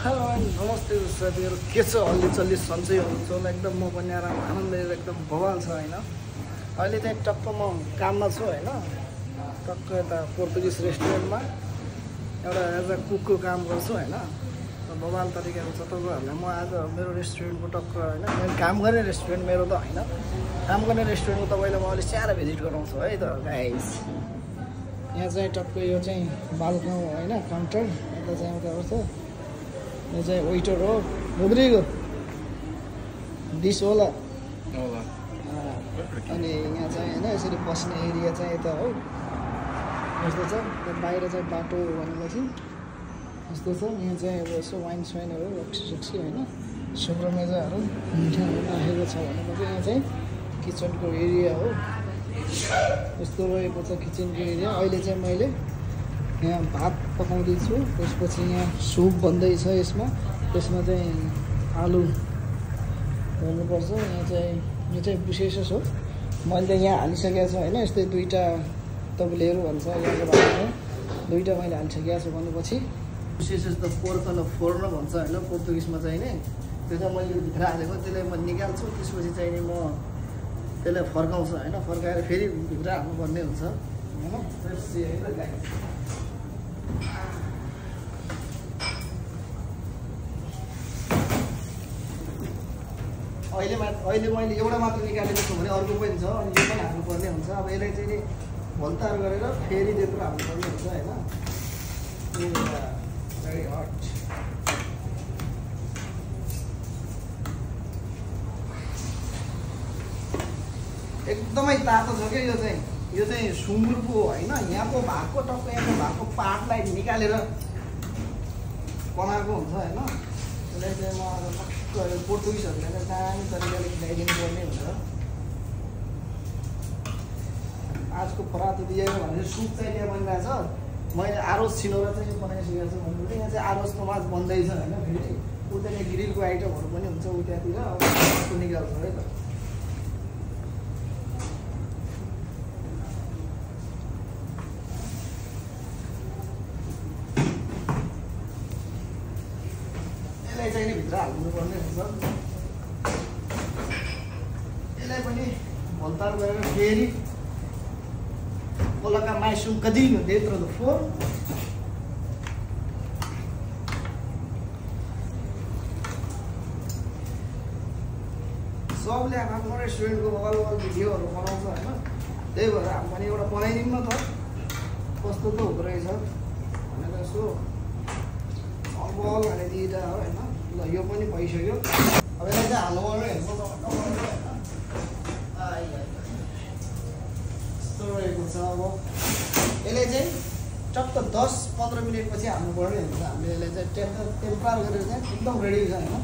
Hello नमस्ते साथीहरू, के छ? हल्ली सन्चै हुनुहुन्छ होला? एकदम म पनि आनन्द एकदम बवाल छ होइन। अहिले चाहिँ टक्क म काममा छु होइन, टक्क यता पोर्तुगिज रेस्टुरेन्टमा एउटा एज अ कुकको काम गर्छु होइन। बवाल तरिकाको छ तपाईँहरूलाई। म आज मेरो रेस्टुरेन्टको टक्क होइन, मेरो काम गर्ने रेस्टुरेन्ट मेरो त होइन, काम गर्ने रेस्टुरेन्टको तपाईँलाई म अहिले स्याहार भिजिट गराउँछु है त गाइस। यहाँ चाहिँ टक्क यो चाहिँ बाल्कनी होइन, काउन्टर यता चाहिँ एउटा गर्छ। यो चाहिँ वेटर हो, Rodrigo डिस होला। अनि यहाँ चाहिँ होइन यसरी बस्ने एरिया चाहिँ यता हो, यस्तो छ। बाहिर चाहिँ बाटो भनेपछि यस्तो छ। यहाँ चाहिँ अब यसो वाइन स्वाइनहरू रक्सी होइन, सुब्रमेजाहरू मिठाईहरू राखेको छ भनेपछि यहाँ चाहिँ किचनको एरिया हो। यस्तो रहेको छ किचनको एरिया। अहिले चाहिँ मैले यहाँ भात पकाउँदैछु, त्यसपछि यहाँ सुप बन्दैछ। त्यसमा चाहिँ आलु हाल्नुपर्छ। यहाँ चाहिँ यो चाहिँ बुसेसस हो, मैले यहाँ हालिसकेको छु होइन। यस्तै दुईवटा तबलेहरू भन्छ यहाँको भाषामा, दुईवटा मैले हालिसकेको छु भनेपछि बुसेसस त पोर्कल फोर्न भन्छ होइन पोर्तुगिजमा चाहिँ नि। त्यो चाहिँ मैले भित्र हालेको, त्यसलाई म निकाल्छु। त्यसपछि चाहिँ नि म त्यसलाई फर्काउँछु होइन, फर्काएर फेरि भित्र हाल्नुपर्ने हुन्छ होइन। अहिले मैले एउटा मात्र निकालेको छु भने अर्को पनि छ, अनि यो पनि हाल्नुपर्ने हुन्छ। अब यसलाई चाहिँ नि भल्तार गरेर फेरि त्यत्रो हाल्नुपर्ने हुन्छ होइन। Very hot. एकदमै तातो छ क्या यो चाहिँ सुँगुरको होइन, यहाँको भागको टक्क यहाँको भागको पार्टलाई निकालेर बनाएको हुन्छ होइन। त्यसलाई चाहिँ म पोर्तुगिजहरूलाई चाहिँ दामी तरिकाले खुवाइदिनु पर्ने भनेर आजको परातो दिएको भनेर सुप चाहिँ त्यहाँ बनिरहेछ। मैले आरोस छिनोर चाहिँ बनाइसकेको छु भन्नु। यहाँ चाहिँ आरोसको माछ बन्दैछ होइन। फेरि उता चाहिँ ग्रिलको आइटमहरू पनि हुन्छ उतातिर, अब कस्तो निकाल्छ है त। चाहिँ नि भित्र हाल्नुपर्ने हुन्छ। यसलाई पनि भल्तार गरेर फेरि colocar mais bocadinho dentro do forno. सबले आफ्नो रेस्टुरेन्टको बवाल भिडियोहरू बनाउँछ होइन, त्यही भएर हामी पनि एउटा बनाइदिउँ न त कस्तो त हुँदो रहेछ भनेर यसो अल्बल भनेर दिँदा हो होइन। ल यो पनि भइसक्यो। अब यसलाई चाहिँ हाल्नुपर्ने हुन्छ यस्तो रहेको छ। अब यसले चाहिँ टक्क 10-15 मिनटपछि हाल्नुपर्ने हुन्छ। हामीले यसलाई चाहिँ टेम्पर गरेर चाहिँ एकदम रेडी छ होइन।